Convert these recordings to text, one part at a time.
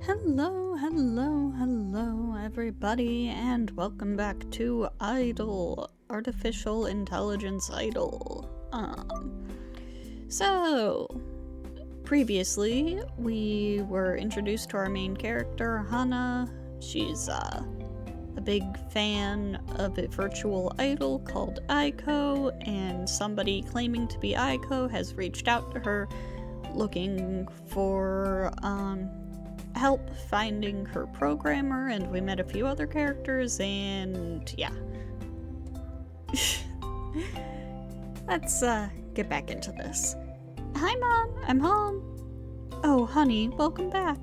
Hello, everybody, and welcome back to AIdol, Artificial Intelligence Idol. So, previously, we were introduced to our main character, Hana. She's, a big fan of a virtual idol called Aiko, and somebody claiming to be Aiko has reached out to her looking for, help finding her programmer, and we met a few other characters, and yeah. Let's get back into this. Hi Mom, I'm home. Oh honey, welcome back.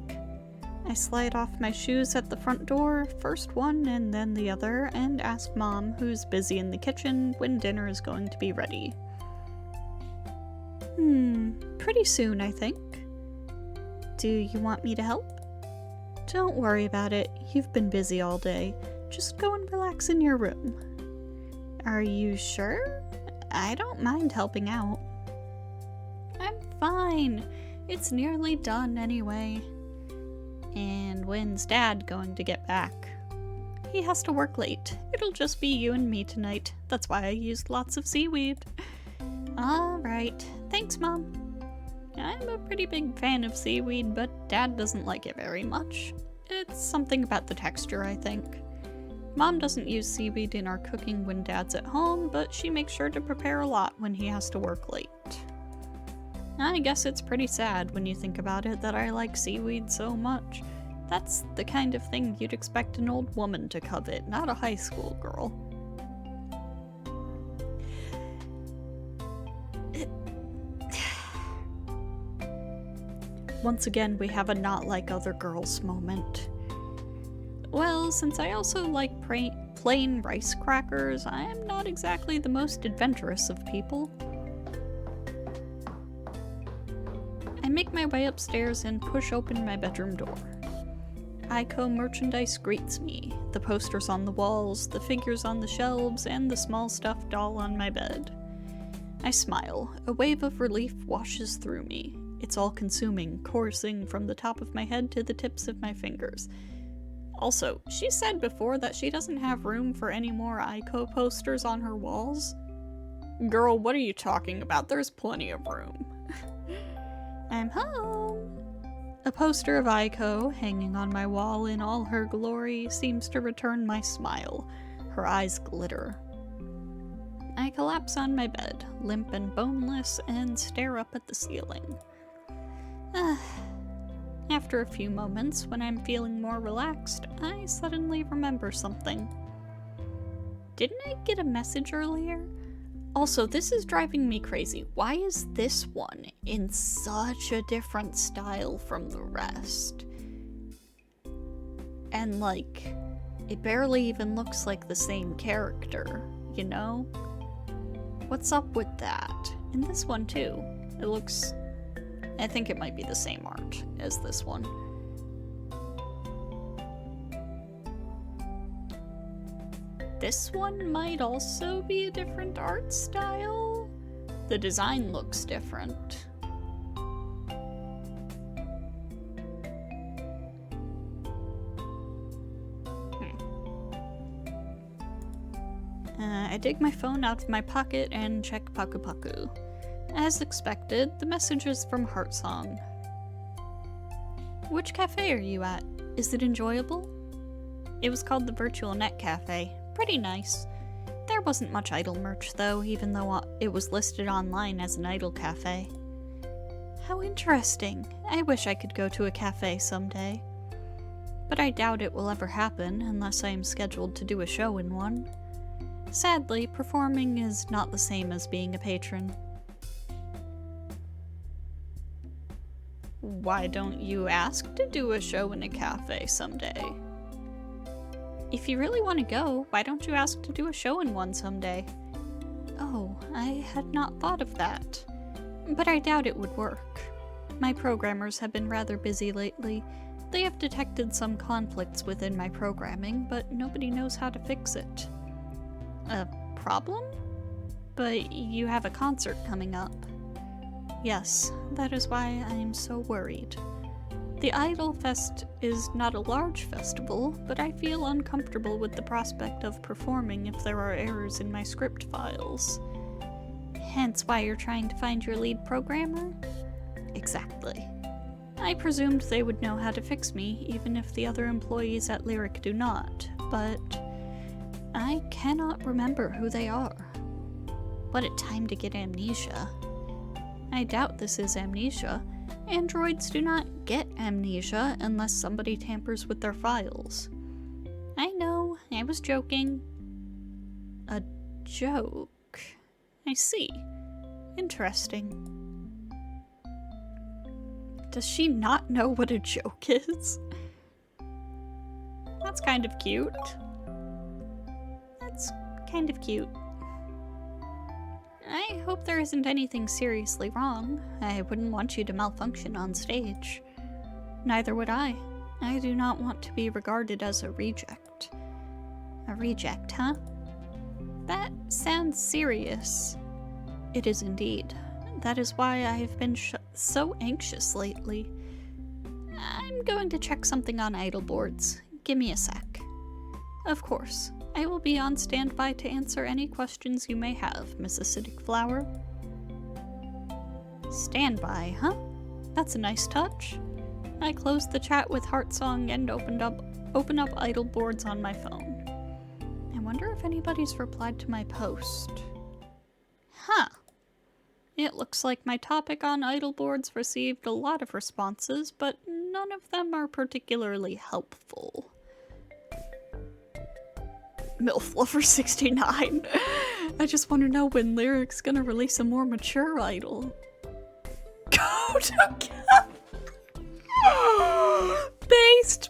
I slide off my shoes at the front door, first one and then the other, and ask Mom, who's busy in the kitchen, when dinner is going to be ready. Pretty soon, I think. Do you want me to help? Don't worry about it. You've been busy all day. Just go and relax in your room. Are you sure? I don't mind helping out. I'm fine. It's nearly done anyway. And when's Dad going to get back? He has to work late. It'll just be you and me tonight. That's why I used lots of seaweed. Alright. Thanks, Mom. I'm a pretty big fan of seaweed, but Dad doesn't like it very much. It's something about the texture, I think. Mom doesn't use seaweed in our cooking when Dad's at home, but she makes sure to prepare a lot when he has to work late. I guess it's pretty sad when you think about it that I like seaweed so much. That's the kind of thing you'd expect an old woman to covet, not a high school girl. Once again, we have a not like other girls moment. Well, since I also like plain rice crackers, I am not exactly the most adventurous of people. I make my way upstairs and push open my bedroom door. Aiko merchandise greets me, the posters on the walls, the figures on the shelves, and the small stuffed doll on my bed. I smile. A wave of relief washes through me. It's all-consuming, coursing from the top of my head to the tips of my fingers. Also, she said before that she doesn't have room for any more Aiko posters on her walls. Girl, what are you talking about? There's plenty of room. I'm home. A poster of Aiko, hanging on my wall in all her glory, seems to return my smile. Her eyes glitter. I collapse on my bed, limp and boneless, and stare up at the ceiling. After a few moments, when I'm feeling more relaxed, I suddenly remember something. Didn't I get a message earlier? Also, this is driving me crazy. Why is this one in such a different style from the rest? And like, it barely even looks like the same character, you know? What's up with that? And this one too. It looks... I think it might be the same art as this one. This one might also be a different art style. The design looks different. I dig my phone out of my pocket and check Paku Paku. As expected, the message is from Heartsong. Which cafe are you at? Is it enjoyable? It was called the Virtual Net Cafe. Pretty nice. There wasn't much idol merch though, even though it was listed online as an idol cafe. How interesting. I wish I could go to a cafe someday. But I doubt it will ever happen unless I am scheduled to do a show in one. Sadly, performing is not the same as being a patron. Why don't you ask to do a show in a cafe someday? If you really want to go, why don't you ask to do a show in one someday? Oh, I had not thought of that. But I doubt it would work. My programmers have been rather busy lately. They have detected some conflicts within my programming, but nobody knows how to fix it. A problem? But you have a concert coming up. Yes, that is why I am so worried. The AIdol Fest is not a large festival, but I feel uncomfortable with the prospect of performing if there are errors in my script files. Hence why you're trying to find your lead programmer? Exactly. I presumed they would know how to fix me, even if the other employees at Lyric do not, but I cannot remember who they are. What a time to get amnesia. I doubt this is amnesia. Androids do not get amnesia unless somebody tampers with their files. I know, I was joking. A joke? I see. Interesting. Does she not know what a joke is? That's kind of cute. That's kind of cute. I hope there isn't anything seriously wrong. I wouldn't want you to malfunction on stage. Neither would I. I do not want to be regarded as a reject. A reject, huh? That sounds serious. It is indeed. That is why I have been so anxious lately. I'm going to check something on idol boards. Give me a sec. Of course. I will be on standby to answer any questions you may have, Miss Acidic Flower. Standby, huh? That's a nice touch. I closed the chat with Heartsong and open up idol boards on my phone. I wonder if anybody's replied to my post. Huh. It looks like my topic on idol boards received a lot of responses, but none of them are particularly helpful. MILF Lover 69. I just want to know when Lyric's gonna release a more mature idol. Go to Cap! Based!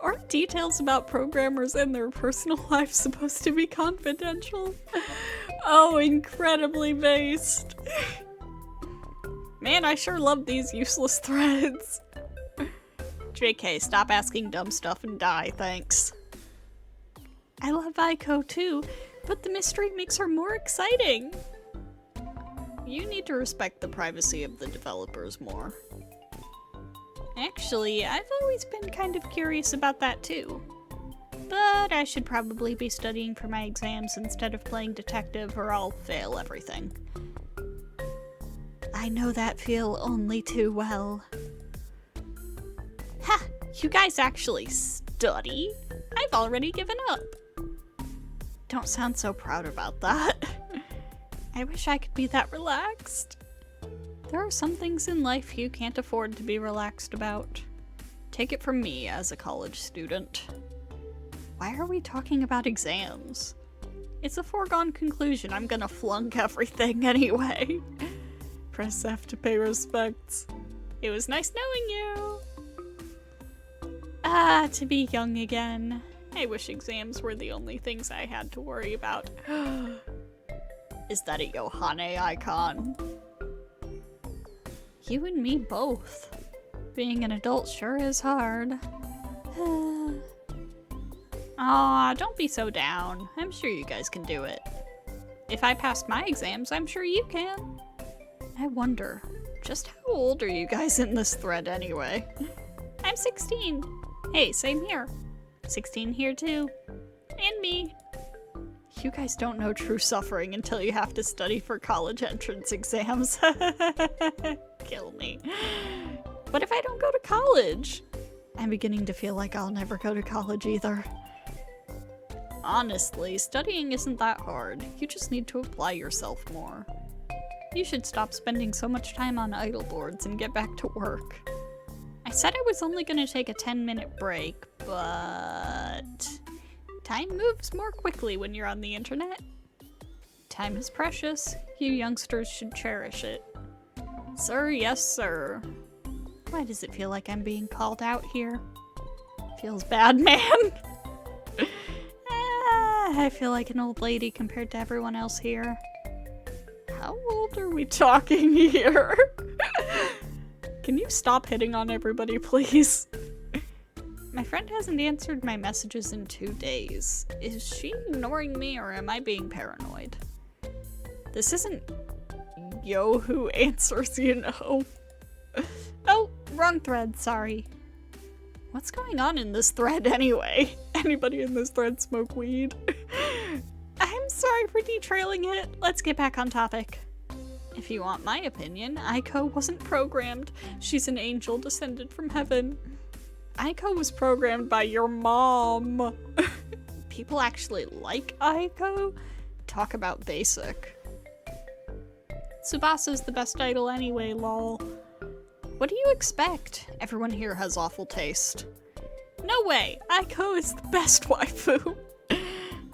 Aren't details about programmers and their personal life supposed to be confidential? Oh, incredibly based. Man, I sure love these useless threads. JK, stop asking dumb stuff and die, thanks. I love Aiko too, but the mystery makes her more exciting. You need to respect the privacy of the developers more. Actually, I've always been kind of curious about that too. But I should probably be studying for my exams instead of playing detective or I'll fail everything. I know that feel only too well. Ha! You guys actually study? I've already given up. Don't sound so proud about that. I wish I could be that relaxed. There are some things in life you can't afford to be relaxed about. Take it from me as a college student. Why are we talking about exams? It's a foregone conclusion I'm gonna flunk everything anyway. Press F to pay respects. It was nice knowing you. Ah, to be young again. I wish exams were the only things I had to worry about. Is that a Yohane icon? You and me both. Being an adult sure is hard. Aw, don't be so down. I'm sure you guys can do it. If I passed my exams, I'm sure you can. I wonder, just how old are you guys in this thread anyway? I'm 16. Hey, same here. 16 here too. And me. You guys don't know true suffering until you have to study for college entrance exams. Kill me. What if I don't go to college? I'm beginning to feel like I'll never go to college either. Honestly, studying isn't that hard. You just need to apply yourself more. You should stop spending so much time on idol boards and get back to work. I said I was only gonna take a 10-minute break, but time moves more quickly when you're on the internet. Time is precious. You youngsters should cherish it. Sir, yes sir. Why does it feel like I'm being called out here? Feels bad, man. I feel like an old lady compared to everyone else here. How old are we talking here? Can you stop hitting on everybody, please? My friend hasn't answered my messages in 2 days. Is she ignoring me or am I being paranoid? This isn't Yo Who Answers, you know. Oh, wrong thread, sorry. What's going on in this thread anyway? Anybody in this thread smoke weed? I'm sorry for detrailing it. Let's get back on topic. If you want my opinion, Aiko wasn't programmed. She's an angel descended from heaven. Aiko was programmed by your mom. People actually like Aiko? Talk about basic. Tsubasa's the best idol anyway, lol. What do you expect? Everyone here has awful taste. No way! Aiko is the best waifu!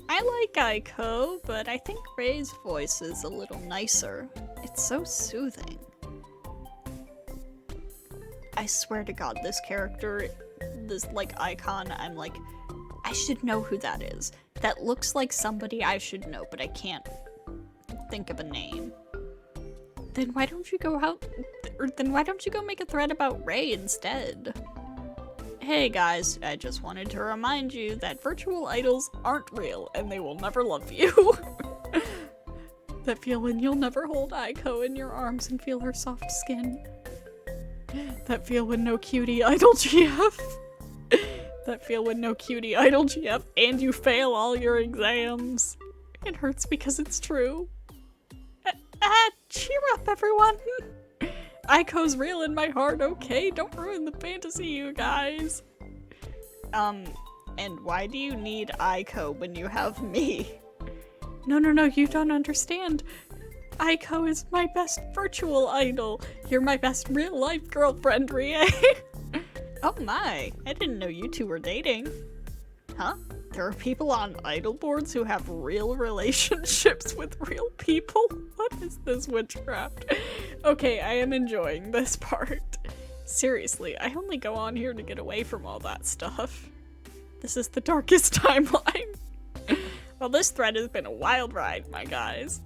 I like Aiko, but I think Rei's voice is a little nicer. It's so soothing. I swear to God, this character, this like icon, I'm like, I should know who that is. That looks like somebody I should know, but I can't think of a name. Then why don't you go out, or then why don't you go make a thread about Rei instead? Hey guys, I just wanted to remind you that virtual idols aren't real and they will never love you. That feeling you'll never hold Aiko in your arms and feel her soft skin. That feel when no cutie idol GF. That feel when no cutie idol GF and you fail all your exams. It hurts because it's true. Cheer up, everyone! Aiko's real in my heart, okay? Don't ruin the fantasy, you guys! And why do you need Aiko when you have me? No, you don't understand. Aiko is my best virtual idol. You're my best real-life girlfriend, Rie. Oh my, I didn't know you two were dating. Huh? There are people on idol boards who have real relationships with real people? What is this witchcraft? Okay, I am enjoying this part. Seriously, I only go on here to get away from all that stuff. This is the darkest timeline. Well, this thread has been a wild ride, my guys.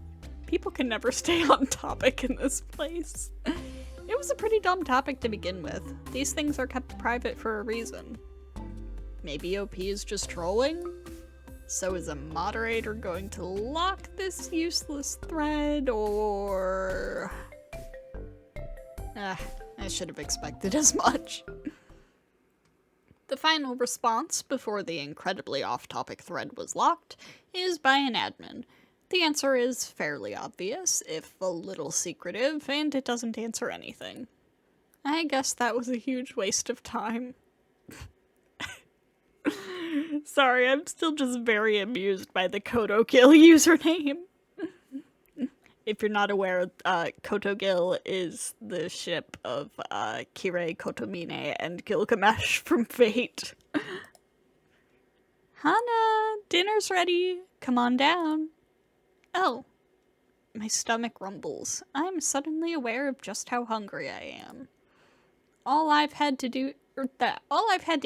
People can never stay on topic in this place. It was a pretty dumb topic to begin with. These things are kept private for a reason. Maybe OP is just trolling? So is a moderator going to lock this useless thread, or... I should have expected as much. The final response before the incredibly off-topic thread was locked is by an admin. The answer is fairly obvious, if a little secretive, and it doesn't answer anything. I guess that was a huge waste of time. Sorry, I'm still just very amused by the Kotogil username. If you're not aware, Kotogil is the ship of Kirei Kotomine and Gilgamesh from Fate. Hana, dinner's ready. Come on down. Oh, my stomach rumbles. I'm suddenly aware of just how hungry I am. All I've had to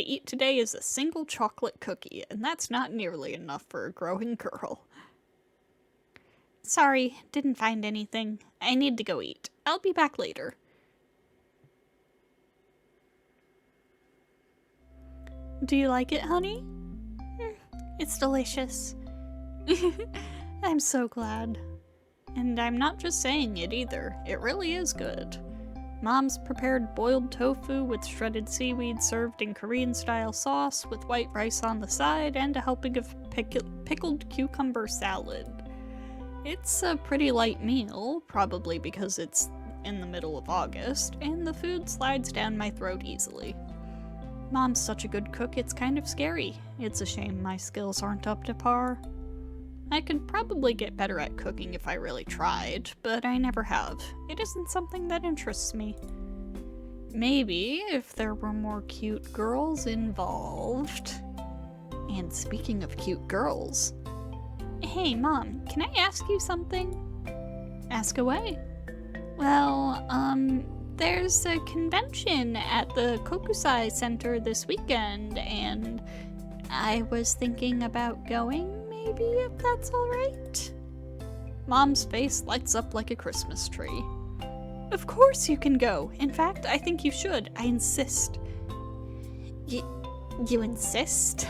eat today is a single chocolate cookie, and that's not nearly enough for a growing girl. Sorry, didn't find anything. I need to go eat. I'll be back later. Do you like it, honey? It's delicious. I'm so glad. And I'm not just saying it either. It really is good. Mom's prepared boiled tofu with shredded seaweed served in Korean-style sauce with white rice on the side and a helping of pickled cucumber salad. It's a pretty light meal, probably because it's in the middle of August, and the food slides down my throat easily. Mom's such a good cook, it's kind of scary. It's a shame my skills aren't up to par. I could probably get better at cooking if I really tried, but I never have. It isn't something that interests me. Maybe if there were more cute girls involved. And speaking of cute girls... Hey, Mom, can I ask you something? Ask away. Well, there's a convention at the Kokusai Center this weekend, and I was thinking about going, maybe, if that's alright? Mom's face lights up like a Christmas tree. Of course you can go. In fact, I think you should. I insist. You insist?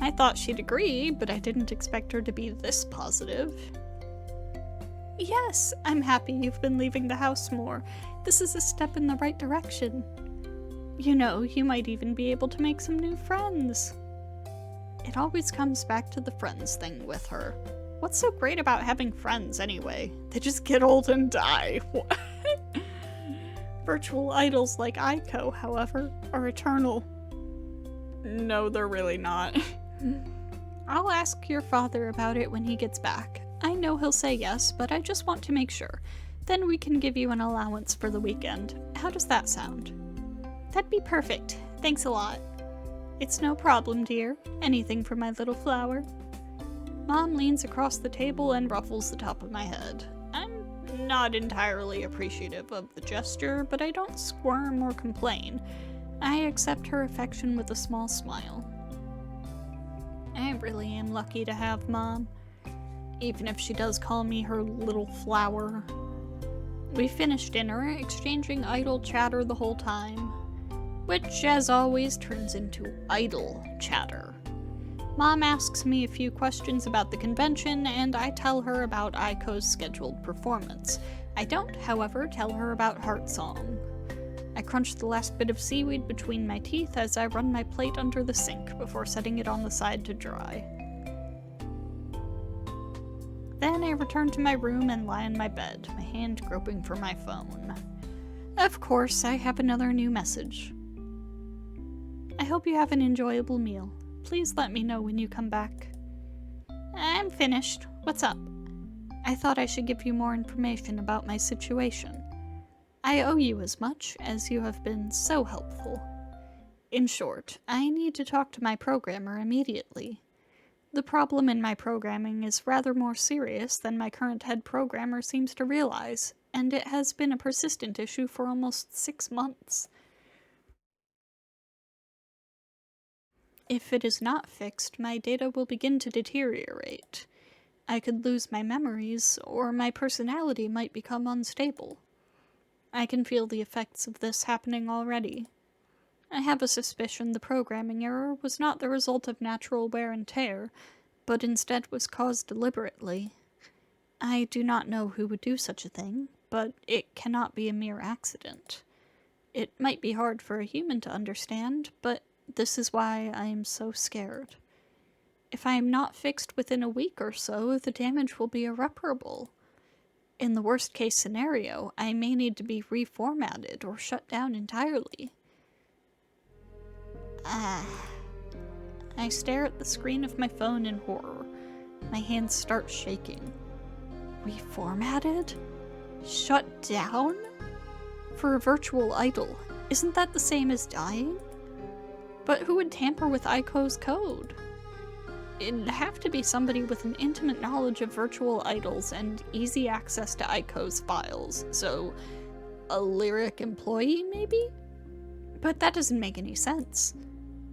I thought she'd agree, but I didn't expect her to be this positive. Yes, I'm happy you've been leaving the house more. This is a step in the right direction. You know, you might even be able to make some new friends. It always comes back to the friends thing with her. What's so great about having friends, anyway? They just get old and die. What? Virtual idols like Aiko, however, are eternal. No, they're really not. I'll ask your father about it when he gets back. I know he'll say yes, but I just want to make sure. Then we can give you an allowance for the weekend. How does that sound? That'd be perfect. Thanks a lot. It's no problem, dear. Anything for my little flower. Mom leans across the table and ruffles the top of my head. I'm not entirely appreciative of the gesture, but I don't squirm or complain. I accept her affection with a small smile. I really am lucky to have Mom, even if she does call me her little flower. We finish dinner, exchanging idle chatter the whole time, which, as always, turns into idle chatter. Mom asks me a few questions about the convention, and I tell her about Aiko's scheduled performance. I don't, however, tell her about Heart Song. I crunch the last bit of seaweed between my teeth as I run my plate under the sink before setting it on the side to dry. Then I return to my room and lie in my bed, my hand groping for my phone. Of course, I have another new message. I hope you have an enjoyable meal. Please let me know when you come back. I'm finished. What's up? I thought I should give you more information about my situation. I owe you as much, as you have been so helpful. In short, I need to talk to my programmer immediately. The problem in my programming is rather more serious than my current head programmer seems to realize, and it has been a persistent issue for almost 6 months. If it is not fixed, my data will begin to deteriorate. I could lose my memories, or my personality might become unstable. I can feel the effects of this happening already. I have a suspicion the programming error was not the result of natural wear and tear, but instead was caused deliberately. I do not know who would do such a thing, but it cannot be a mere accident. It might be hard for a human to understand, but this is why I am so scared. If I am not fixed within a week or so, the damage will be irreparable. In the worst case scenario, I may need to be reformatted or shut down entirely. I stare at the screen of my phone in horror. My hands start shaking. Reformatted? Shut down? For a virtual idol, isn't that the same as dying? But who would tamper with Aiko's code? It'd have to be somebody with an intimate knowledge of virtual idols and easy access to Aiko's files, so a Lyric employee, maybe? But that doesn't make any sense.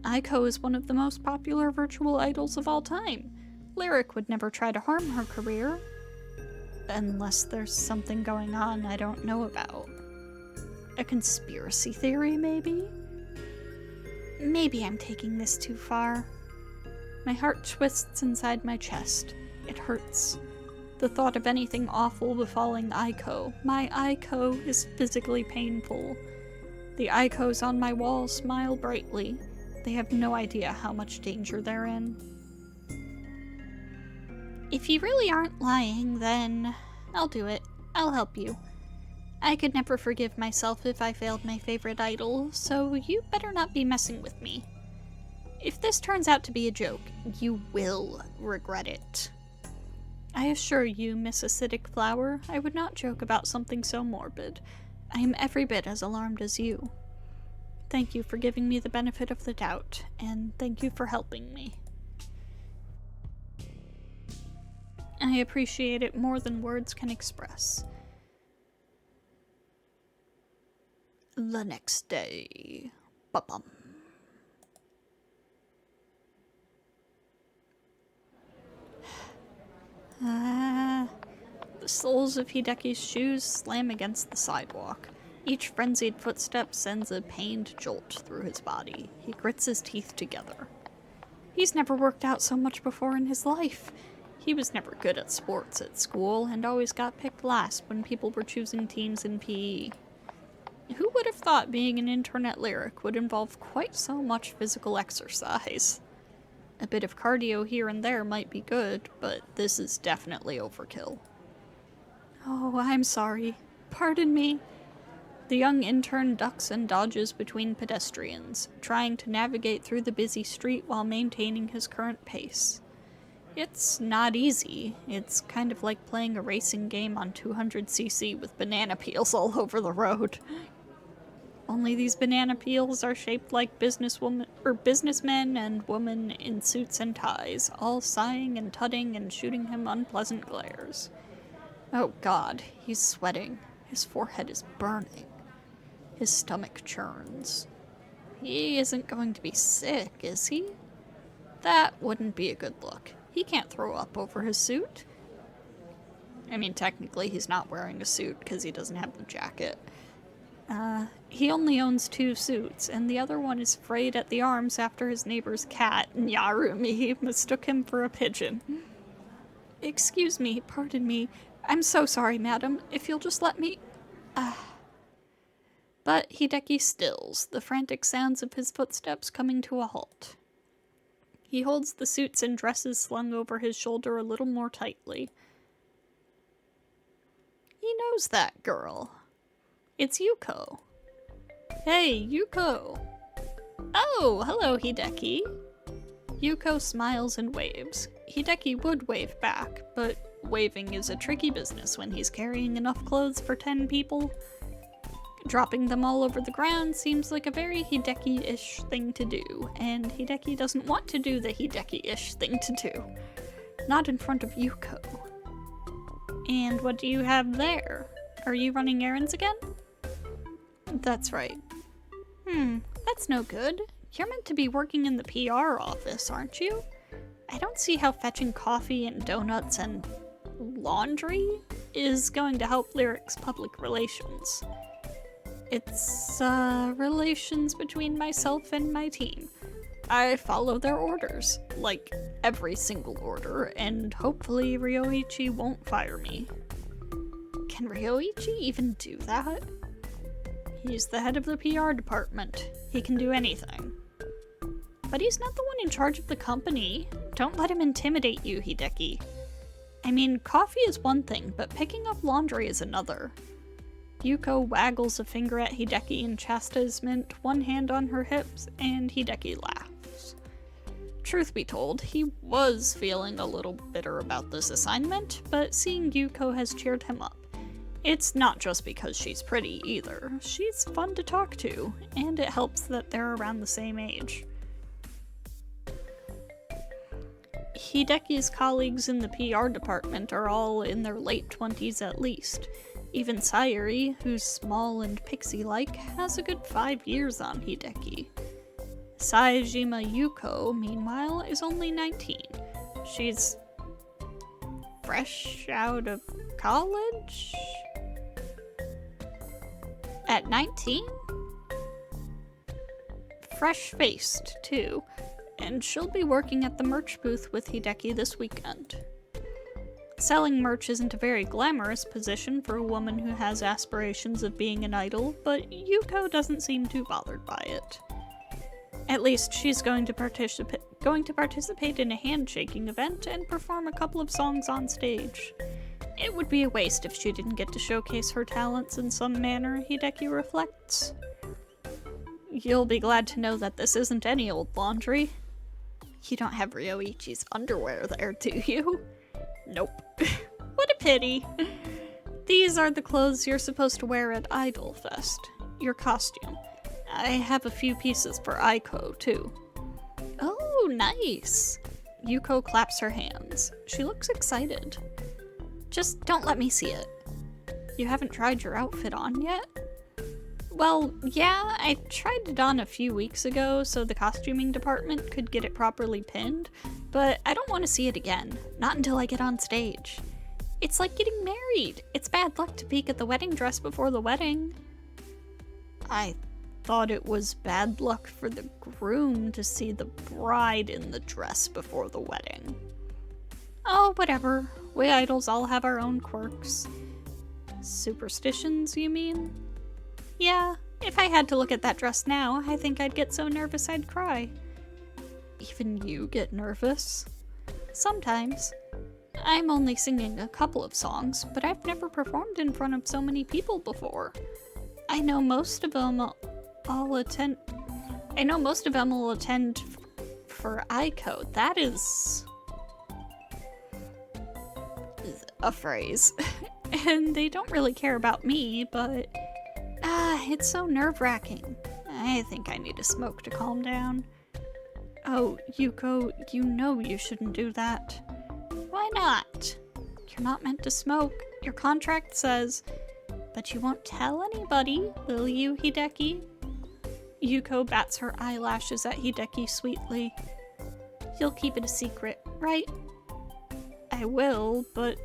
Aiko is one of the most popular virtual idols of all time. Lyric would never try to harm her career. Unless there's something going on I don't know about. A conspiracy theory, maybe? Maybe I'm taking this too far. My heart twists inside my chest. It hurts. The thought of anything awful befalling Aiko, my Aiko, is physically painful. The Aikos on my wall smile brightly. They have no idea how much danger they're in. If you really aren't lying, then I'll do it. I'll help you. I could never forgive myself if I failed my favorite idol, so you better not be messing with me. If this turns out to be a joke, you will regret it. I assure you, Miss Acidic Flower, I would not joke about something so morbid. I am every bit as alarmed as you. Thank you for giving me the benefit of the doubt, and thank you for helping me. I appreciate it more than words can express. The next day. Ba-bum. The soles of Hideki's shoes slam against the sidewalk. Each frenzied footstep sends a pained jolt through his body. He grits his teeth together. He's never worked out so much before in his life. He was never good at sports at school and always got picked last when people were choosing teams in PE. Who would have thought being an internet lyric would involve quite so much physical exercise? A bit of cardio here and there might be good, but this is definitely overkill. Oh, I'm sorry. Pardon me. The young intern ducks and dodges between pedestrians, trying to navigate through the busy street while maintaining his current pace. It's not easy. It's kind of like playing a racing game on 200cc with banana peels all over the road. Only these banana peels are shaped like businessmen and women in suits and ties, all sighing and tutting and shooting him unpleasant glares. Oh God, he's sweating. His forehead is burning. His stomach churns. He isn't going to be sick, is he? That wouldn't be a good look. He can't throw up over his suit. I mean, technically he's not wearing a suit because he doesn't have the jacket. He only owns 2 suits, and the other one is frayed at the arms after his neighbor's cat, Nyarumi, mistook him for a pigeon. Excuse me, pardon me. I'm so sorry, madam. If you'll just let me... But Hideki stills, the frantic sounds of his footsteps coming to a halt. He holds the suits and dresses slung over his shoulder a little more tightly. He knows that girl. It's Yuko. Hey, Yuko. Oh, hello, Hideki. Yuko smiles and waves. Hideki would wave back, but waving is a tricky business when he's carrying enough clothes for 10 people. Dropping them all over the ground seems like a very Hideki-ish thing to do, and Hideki doesn't want to do the Hideki-ish thing to do. Not in front of Yuko. And what do you have there? Are you running errands again? That's right. That's no good. You're meant to be working in the PR office, aren't you? I don't see how fetching coffee and donuts and laundry is going to help Lyric's public relations. It's, relations between myself and my team. I follow their orders, like every single order, and hopefully Ryoichi won't fire me. Can Ryoichi even do that? He's the head of the PR department. He can do anything. But he's not the one in charge of the company. Don't let him intimidate you, Hideki. I mean, coffee is one thing, but picking up laundry is another. Yuko waggles a finger at Hideki in chastisement, one hand on her hips, and Hideki laughs. Truth be told, he was feeling a little bitter about this assignment, but seeing Yuko has cheered him up. It's not just because she's pretty either. She's fun to talk to, and it helps that they're around the same age. Hideki's colleagues in the PR department are all in their late 20s at least. Even Sayuri, who's small and pixie-like, has a good 5 years on Hideki. Saejima Yuko, meanwhile, is only 19. She's fresh out of college? At 19? Fresh-faced, too, and she'll be working at the merch booth with Hideki this weekend. Selling merch isn't a very glamorous position for a woman who has aspirations of being an idol, but Yuko doesn't seem too bothered by it. At least she's going to participate in a handshaking event and perform a couple of songs on stage. It would be a waste if she didn't get to showcase her talents in some manner, Hideki reflects. You'll be glad to know that this isn't any old laundry. You don't have Ryoichi's underwear there, do you? Nope. What a pity. These are the clothes you're supposed to wear at Idol Fest. Your costume. I have a few pieces for Aiko, too. Oh, nice. Yuko claps her hands. She looks excited. Just don't let me see it. You haven't tried your outfit on yet? Well, yeah, I tried it on a few weeks ago so the costuming department could get it properly pinned, but I don't want to see it again, not until I get on stage. It's like getting married. It's bad luck to peek at the wedding dress before the wedding. I thought it was bad luck for the groom to see the bride in the dress before the wedding. Oh, whatever. We idols all have our own quirks. Superstitions, you mean? Yeah, if I had to look at that dress now, I think I'd get so nervous I'd cry. Even you get nervous? Sometimes. I'm only singing a couple of songs, but I've never performed in front of so many people before. I know most of them will attend for iCode. That is a phrase. And they don't really care about me, but it's so nerve-wracking. I think I need a smoke to calm down. Oh, Yuko, you know you shouldn't do that. Why not? You're not meant to smoke. Your contract says. But you won't tell anybody, will you, Hideki? Yuko bats her eyelashes at Hideki sweetly. You'll keep it a secret, right? I will, but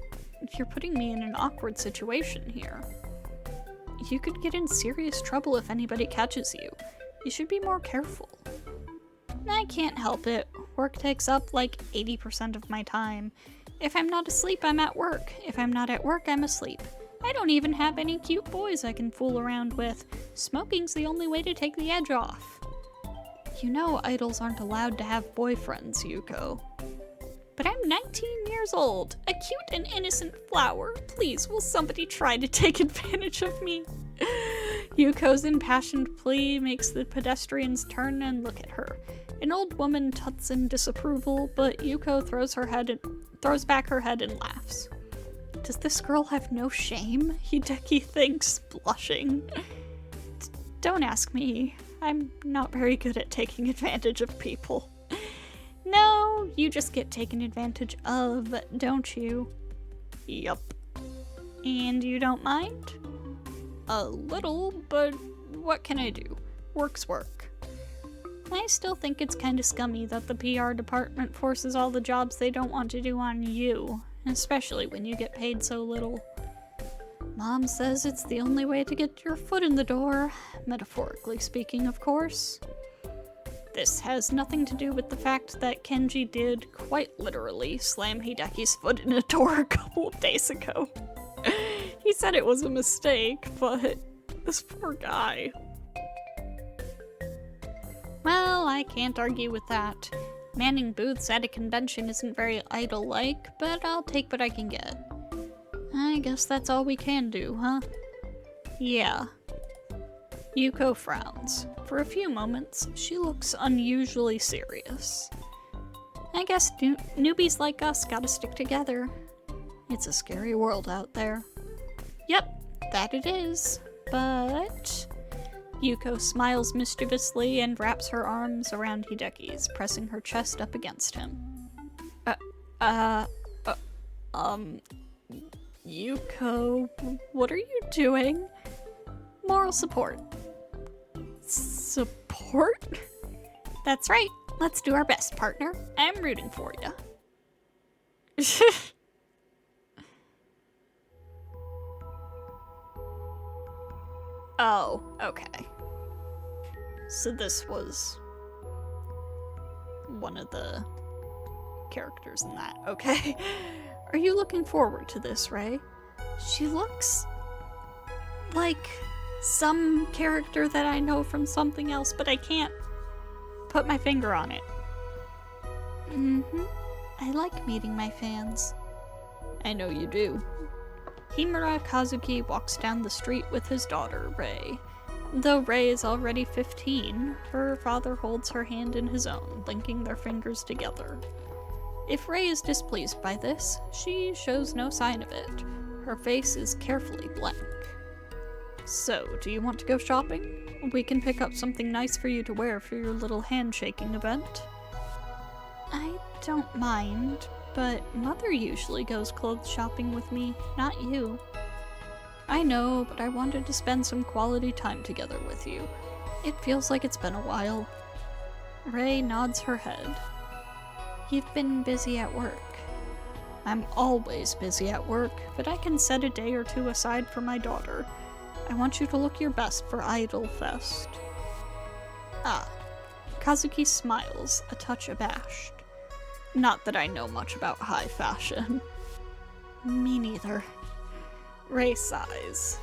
you're putting me in an awkward situation here. You could get in serious trouble if anybody catches you. You should be more careful. I can't help it. Work takes up like 80% of my time. If I'm not asleep, I'm at work. If I'm not at work, I'm asleep. I don't even have any cute boys I can fool around with. Smoking's the only way to take the edge off. You know idols aren't allowed to have boyfriends, Yuko. But I'm 19 years old, a cute and innocent flower. Please, will somebody try to take advantage of me? Yuko's impassioned plea makes the pedestrians turn and look at her. An old woman tuts in disapproval, but Yuko throws back her head and laughs. Does this girl have no shame? Hideki thinks, blushing. Don't ask me. I'm not very good at taking advantage of people. No, you just get taken advantage of, don't you? Yup. And you don't mind? A little, but what can I do? Work's work. I still think it's kinda scummy that the PR department forces all the jobs they don't want to do on you, especially when you get paid so little. Mom says it's the only way to get your foot in the door, metaphorically speaking, of course. This has nothing to do with the fact that Kenji did, quite literally, slam Hideki's foot in a door a couple of days ago. He said it was a mistake, but this poor guy. Well, I can't argue with that. Manning booths at a convention isn't very idol-like, but I'll take what I can get. I guess that's all we can do, huh? Yeah. Yuko frowns. For a few moments, she looks unusually serious. I guess newbies like us gotta stick together. It's a scary world out there. Yep, that it is. But... Yuko smiles mischievously and wraps her arms around Hideki's, pressing her chest up against him. Yuko, what are you doing? Moral support. Support? That's right. Let's do our best, partner. I'm rooting for you. Oh, okay. So this was one of the characters in that. Okay. Are you looking forward to this, Ray? She looks like some character that I know from something else, but I can't put my finger on it. I like meeting my fans. I know you do. Himura Kazuki walks down the street with his daughter, Rei. Though Rei is already 15, her father holds her hand in his own, linking their fingers together. If Rei is displeased by this, she shows no sign of it. Her face is carefully blank. So, do you want to go shopping? We can pick up something nice for you to wear for your little handshaking event. I don't mind, but Mother usually goes clothes shopping with me, not you. I know, but I wanted to spend some quality time together with you. It feels like it's been a while. Rei nods her head. You've been busy at work. I'm always busy at work, but I can set a day or two aside for my daughter. I want you to look your best for Idol Fest. Ah. Kazuki smiles, a touch abashed. Not that I know much about high fashion. Me neither. Rei sighs.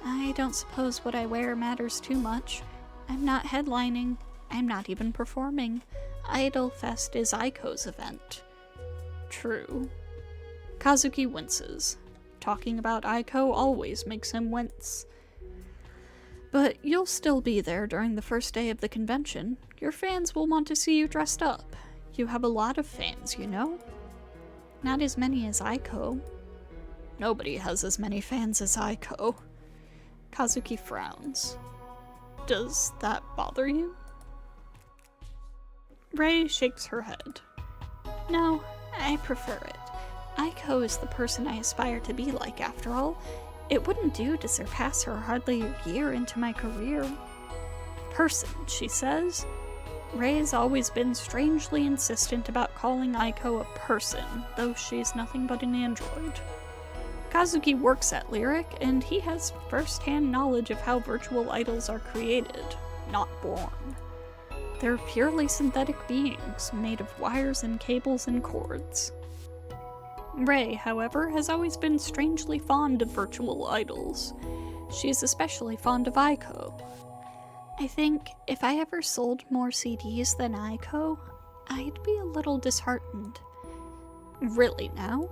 I don't suppose what I wear matters too much. I'm not headlining. I'm not even performing. Idol Fest is Aiko's event. True. Kazuki winces. Talking about Aiko always makes him wince. But you'll still be there during the first day of the convention. Your fans will want to see you dressed up. You have a lot of fans, you know? Not as many as Aiko. Nobody has as many fans as Aiko. Kazuki frowns. Does that bother you? Rei shakes her head. No, I prefer it. Aiko is the person I aspire to be like, after all. It wouldn't do to surpass her hardly a year into my career. Person, she says. Rei's always been strangely insistent about calling Aiko a person, though she's nothing but an android. Kazuki works at Lyric, and he has first-hand knowledge of how virtual idols are created, not born. They're purely synthetic beings, made of wires and cables and cords. Rei, however, has always been strangely fond of virtual idols. She is especially fond of Aiko. I think if I ever sold more CDs than Aiko, I'd be a little disheartened. Really now?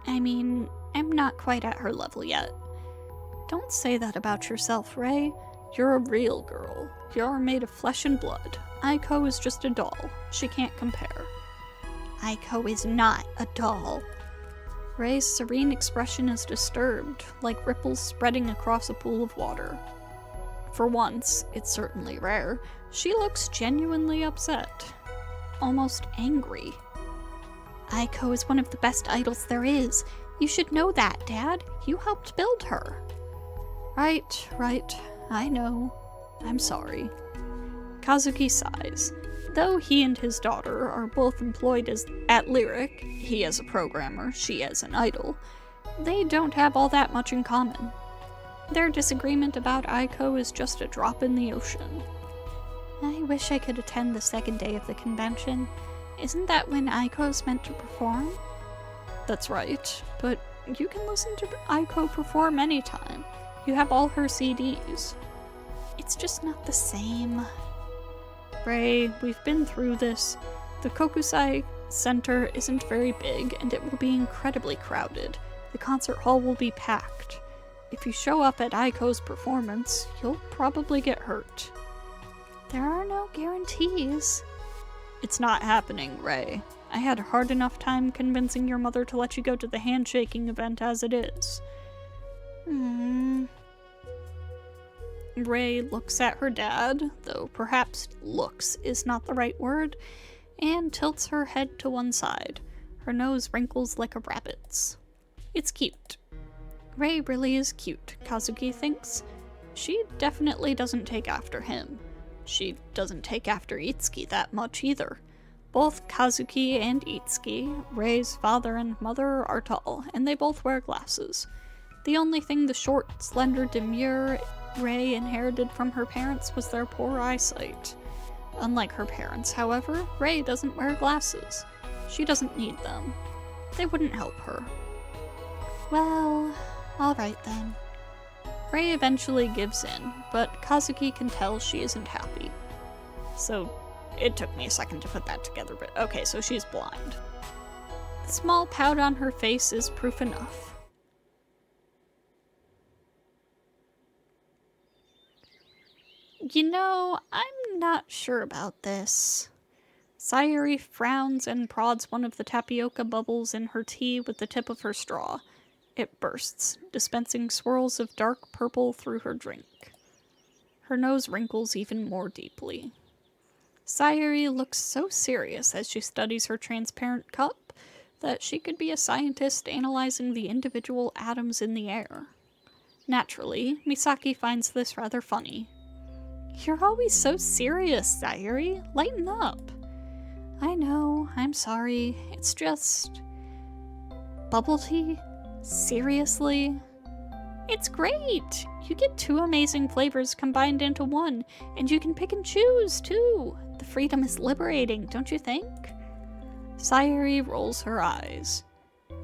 I mean, I'm not quite at her level yet. Don't say that about yourself, Rei. You're a real girl. You're made of flesh and blood. Aiko is just a doll. She can't compare. Aiko is not a doll. Rei's serene expression is disturbed, like ripples spreading across a pool of water. For once, it's certainly rare, she looks genuinely upset. Almost angry. Aiko is one of the best idols there is. You should know that, Dad. You helped build her. Right. I know. I'm sorry. Kazuki sighs. Though he and his daughter are both employed at Lyric, he as a programmer, she as an idol, they don't have all that much in common. Their disagreement about Aiko is just a drop in the ocean. I wish I could attend the second day of the convention. Isn't that when Aiko's meant to perform? That's right, but you can listen to Aiko perform anytime. You have all her CDs. It's just not the same. Rei, we've been through this. The Kokusai Center isn't very big, and it will be incredibly crowded. The concert hall will be packed. If you show up at Aiko's performance, you'll probably get hurt. There are no guarantees. It's not happening, Rei. I had a hard enough time convincing your mother to let you go to the handshaking event as it is. Rei looks at her dad, though perhaps looks is not the right word, and tilts her head to one side. Her nose wrinkles like a rabbit's. It's cute. Rei really is cute, Kazuki thinks. She definitely doesn't take after him. She doesn't take after Itsuki that much either. Both Kazuki and Itsuki, Rei's father and mother, are tall, and they both wear glasses. The only thing the short, slender, demure Rei inherited from her parents was their poor eyesight. Unlike her parents, however, Rei doesn't wear glasses. She doesn't need them. They wouldn't help her. Well, alright then. Rei eventually gives in, but Kazuki can tell she isn't happy. So, it took me a second to put that together, but okay, so she's blind. The small pout on her face is proof enough. You know, I'm not sure about this. Sayuri frowns and prods one of the tapioca bubbles in her tea with the tip of her straw. It bursts, dispensing swirls of dark purple through her drink. Her nose wrinkles even more deeply. Sayuri looks so serious as she studies her transparent cup that she could be a scientist analyzing the individual atoms in the air. Naturally, Misaki finds this rather funny. You're always so serious, Sayuri. Lighten up. I know, I'm sorry. It's just... Bubble tea? Seriously? It's great! You get 2 amazing flavors combined into one, and you can pick and choose, too. The freedom is liberating, don't you think? Sayuri rolls her eyes.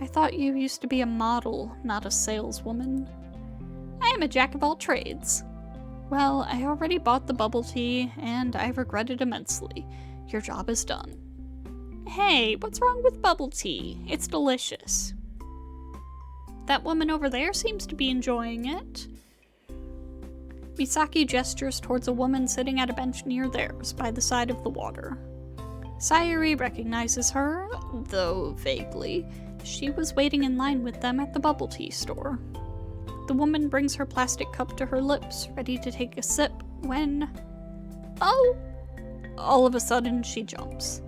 I thought you used to be a model, not a saleswoman. I am a jack of all trades. Well, I already bought the bubble tea, and I regret it immensely. Your job is done. Hey, what's wrong with bubble tea? It's delicious. That woman over there seems to be enjoying it. Misaki gestures towards a woman sitting at a bench near theirs, by the side of the water. Sayuri recognizes her, though vaguely. She was waiting in line with them at the bubble tea store. The woman brings her plastic cup to her lips, ready to take a sip, when... Oh! All of a sudden, she jumps.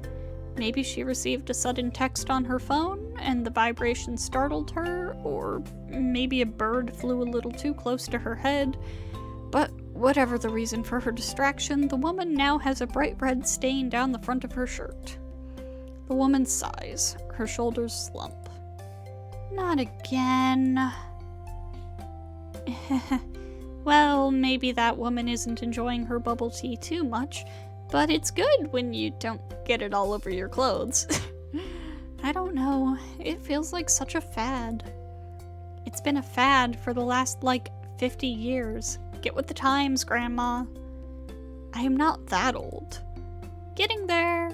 Maybe she received a sudden text on her phone, and the vibration startled her, or maybe a bird flew a little too close to her head. But whatever the reason for her distraction, the woman now has a bright red stain down the front of her shirt. The woman sighs, her shoulders slump. Not again. Well, maybe that woman isn't enjoying her bubble tea too much, but it's good when you don't get it all over your clothes. I don't know, it feels like such a fad. It's been a fad for the last, 50 years. Get with the times, Grandma. I am not that old. Getting there.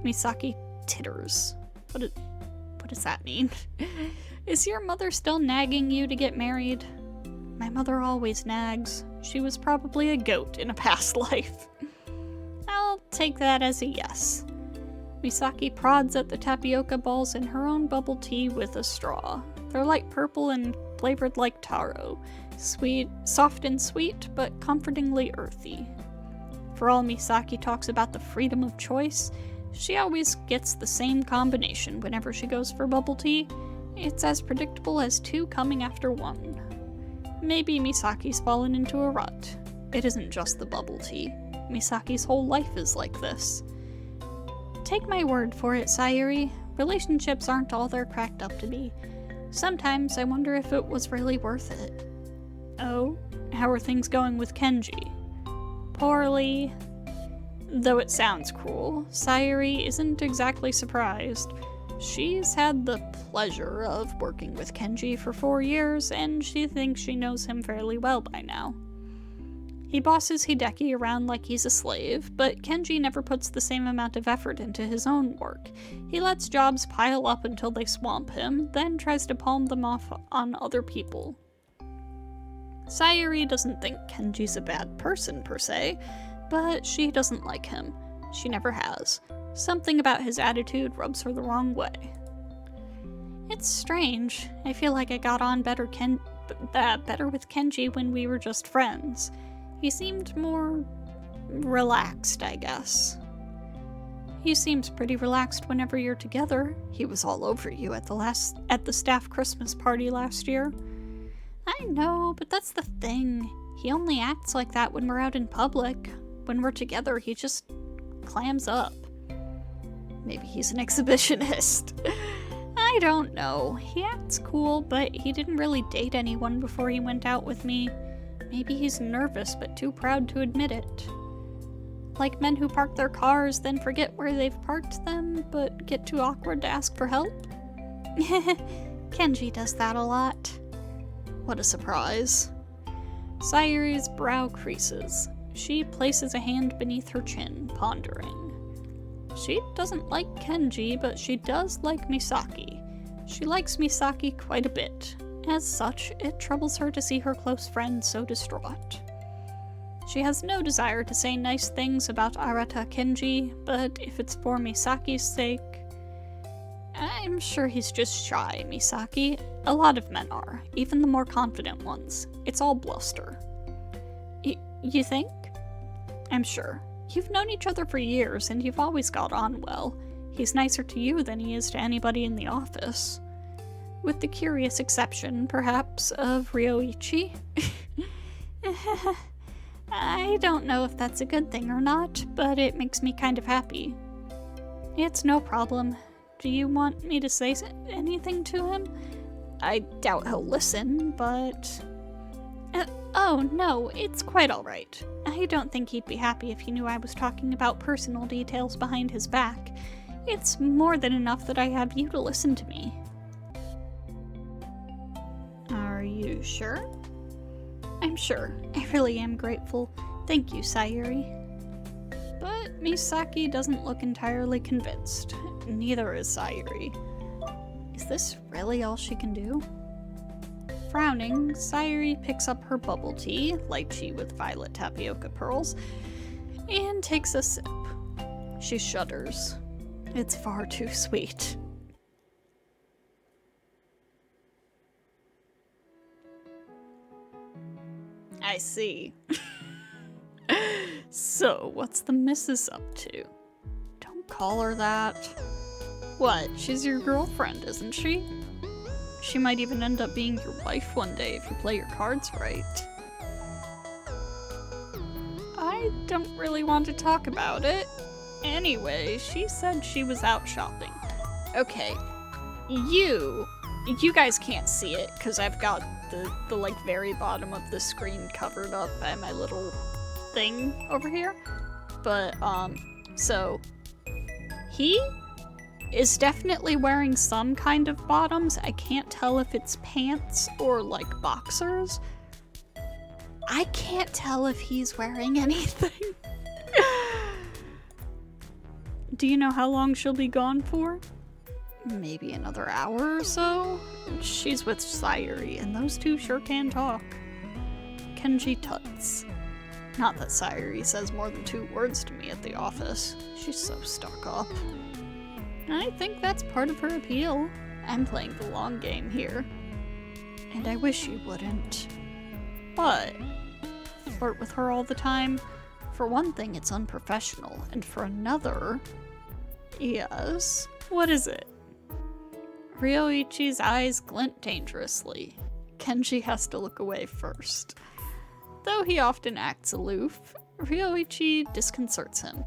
Misaki titters. What does that mean? Is your mother still nagging you to get married? My mother always nags. She was probably a goat in a past life. I'll take that as a yes. Misaki prods at the tapioca balls in her own bubble tea with a straw. They're light purple and flavored like taro. Sweet, soft and sweet, but comfortingly earthy. For all Misaki talks about the freedom of choice, she always gets the same combination whenever she goes for bubble tea. It's as predictable as two coming after one. Maybe Misaki's fallen into a rut. It isn't just the bubble tea. Misaki's whole life is like this. Take my word for it, Sayuri. Relationships aren't all they're cracked up to be. Sometimes I wonder if it was really worth it. Oh? How are things going with Kenji? Poorly. Though it sounds cruel, Sayuri isn't exactly surprised. She's had the pleasure of working with Kenji for 4 years, and she thinks she knows him fairly well by now. He bosses Hideki around like he's a slave, but Kenji never puts the same amount of effort into his own work. He lets jobs pile up until they swamp him, then tries to palm them off on other people. Sayuri doesn't think Kenji's a bad person per se, but she doesn't like him. She never has. Something about his attitude rubs her the wrong way. It's strange. I feel like I got on better with Kenji when we were just friends. He seemed more relaxed, I guess. He seems pretty relaxed whenever you're together. He was all over you at the staff Christmas party last year. I know, but that's the thing. He only acts like that when we're out in public. When we're together, he just clams up. Maybe he's an exhibitionist. I don't know. He acts cool, but he didn't really date anyone before he went out with me. Maybe he's nervous, but too proud to admit it. Like men who park their cars, then forget where they've parked them, but get too awkward to ask for help. Kenji does that a lot. What a surprise. Sayuri's brow creases. She places a hand beneath her chin, pondering. She doesn't like Kenji, but she does like Misaki. She likes Misaki quite a bit. As such, it troubles her to see her close friend so distraught. She has no desire to say nice things about Arata Kenji, but if it's for Misaki's sake... I'm sure he's just shy, Misaki. A lot of men are, even the more confident ones. It's all bluster. You think? I'm sure. You've known each other for years, and you've always got on well. He's nicer to you than he is to anybody in the office. With the curious exception, perhaps, of Ryoichi. I don't know if that's a good thing or not, but it makes me kind of happy. It's no problem. Do you want me to say anything to him? I doubt he'll listen, but... oh, no, it's quite alright. I don't think he'd be happy if he knew I was talking about personal details behind his back. It's more than enough that I have you to listen to me. Are you sure? I'm sure. I really am grateful. Thank you, Sayuri. But Misaki doesn't look entirely convinced. Neither is Sayuri. Is this really all she can do? Frowning, Sayuri picks up her bubble tea, lychee with violet tapioca pearls, and takes a sip. She shudders. It's far too sweet. I see. So, what's the missus up to? Don't call her that. What? She's your girlfriend, isn't she? She might even end up being your wife one day if you play your cards right. I don't really want to talk about it. Anyway, she said she was out shopping. Okay, you guys can't see it because I've got the like very bottom of the screen covered up by my little thing over here. But so he is definitely wearing some kind of bottoms. I can't tell if it's pants or like boxers. I can't tell if he's wearing anything. Do you know how long she'll be gone for? Maybe another hour or so? She's with Sayuri, and those two sure can talk. Kenji tuts. Not that Sayuri says more than 2 words to me at the office. She's so stuck up. I think that's part of her appeal. I'm playing the long game here. And I wish you wouldn't. But flirt with her all the time? For one thing, it's unprofessional, and for another... Yes? What is it? Ryoichi's eyes glint dangerously. Kenji has to look away first. Though he often acts aloof, Ryoichi disconcerts him.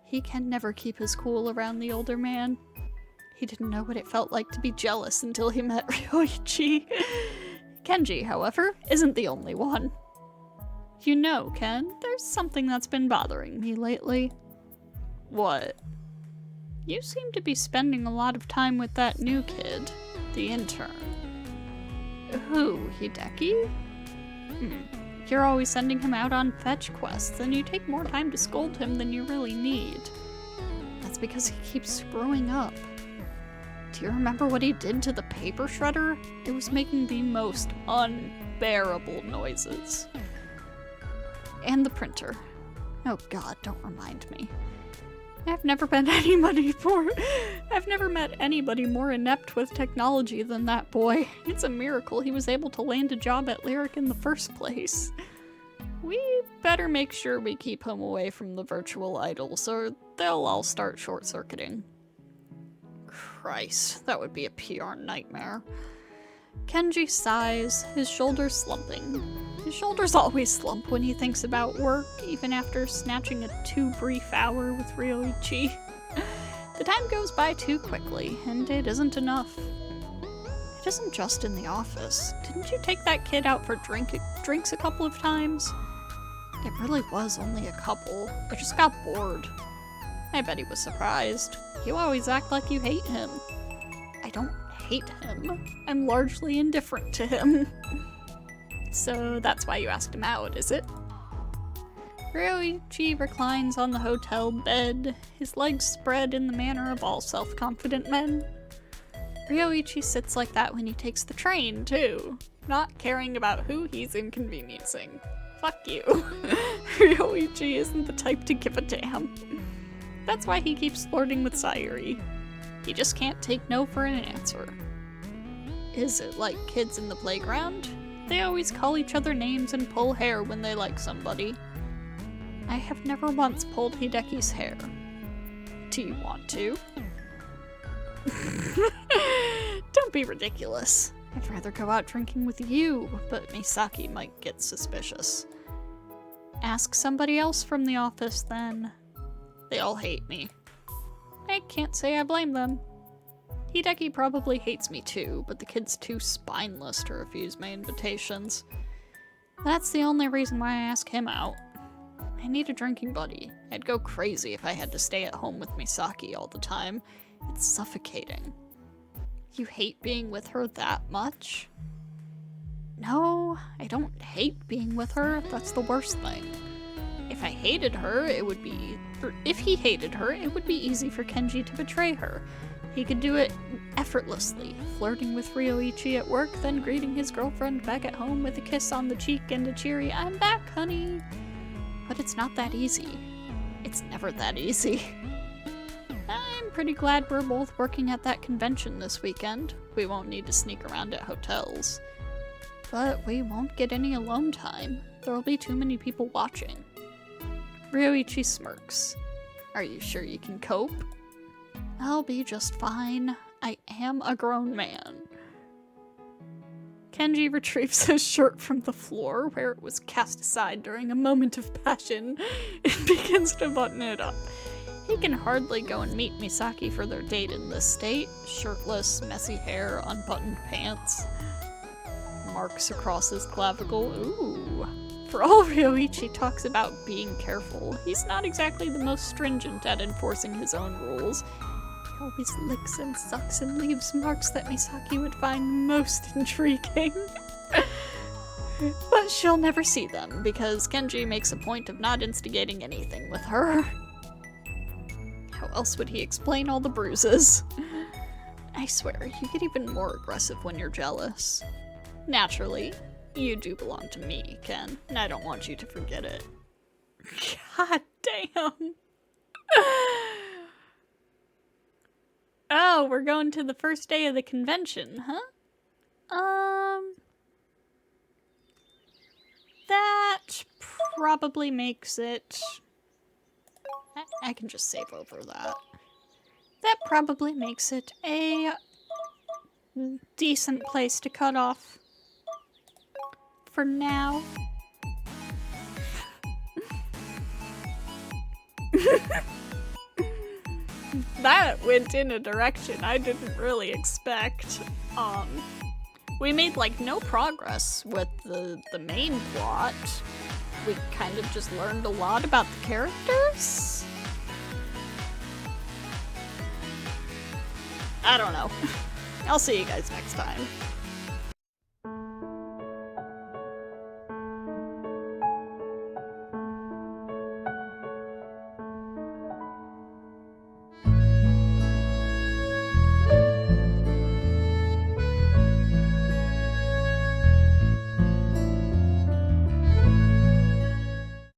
He can never keep his cool around the older man. He didn't know what it felt like to be jealous until he met Ryoichi. Kenji, however, isn't the only one. You know, Ken, there's something that's been bothering me lately. What? You seem to be spending a lot of time with that new kid, the intern. Who, Hideki? You're always sending him out on fetch quests, and you take more time to scold him than you really need. That's because he keeps screwing up. Do you remember what he did to the paper shredder? It was making the most unbearable noises. And the printer. Oh god, don't remind me. I've never met anybody more inept with technology than that boy. It's a miracle he was able to land a job at Lyric in the first place. We better make sure we keep him away from the virtual idols, or they'll all start short-circuiting. Christ, that would be a PR nightmare. Kenji sighs, his shoulders slumping. His shoulders always slump when he thinks about work, even after snatching a too brief hour with Ryoichi. The time goes by too quickly, and it isn't enough. It isn't just in the office. Didn't you take that kid out for drinks a couple of times? It really was only a couple. I just got bored. I bet he was surprised. You always act like you hate him. I don't hate him. I'm largely indifferent to him. So that's why you asked him out, is it? Ryoichi reclines on the hotel bed, his legs spread in the manner of all self-confident men. Ryoichi sits like that when he takes the train, too, not caring about who he's inconveniencing. Fuck you. Ryoichi isn't the type to give a damn. That's why he keeps flirting with Sayuri. He just can't take no for an answer. Is it like kids in the playground? They always call each other names and pull hair when they like somebody. I have never once pulled Hideki's hair. Do you want to? Don't be ridiculous. I'd rather go out drinking with you, but Misaki might get suspicious. Ask somebody else from the office then. They all hate me. I can't say I blame them. Hideki probably hates me too, but the kid's too spineless to refuse my invitations. That's the only reason why I ask him out. I need a drinking buddy. I'd go crazy if I had to stay at home with Misaki all the time. It's suffocating. You hate being with her that much? No, I don't hate being with her. That's the worst thing. If I hated her, if he hated her, it would be easy for Kenji to betray her. He could do it effortlessly, flirting with Ryoichi at work, then greeting his girlfriend back at home with a kiss on the cheek and a cheery, "I'm back, honey." But it's not that easy. It's never that easy. I'm pretty glad we're both working at that convention this weekend. We won't need to sneak around at hotels. But we won't get any alone time. There'll be too many people watching. Ryoichi smirks. Are you sure you can cope? I'll be just fine. I am a grown man. Kenji retrieves his shirt from the floor, where it was cast aside during a moment of passion, and begins to button it up. He can hardly go and meet Misaki for their date in this state. Shirtless, messy hair, unbuttoned pants. Marks across his clavicle. Ooh. For all Ryoichi talks about being careful, he's not exactly the most stringent at enforcing his own rules. He always licks and sucks and leaves marks that Misaki would find most intriguing. But she'll never see them, because Kenji makes a point of not instigating anything with her. How else would he explain all the bruises? I swear, you get even more aggressive when you're jealous. Naturally, you do belong to me, Ken, and I don't want you to forget it. God damn. Oh, we're going to the first day of the convention, huh? That probably makes it... I can just save over that. That probably makes it a decent place to cut off for now. That went in a direction I didn't really expect. We made like no progress with the main plot. We kind of just learned a lot about the characters. I don't know. I'll see you guys next time.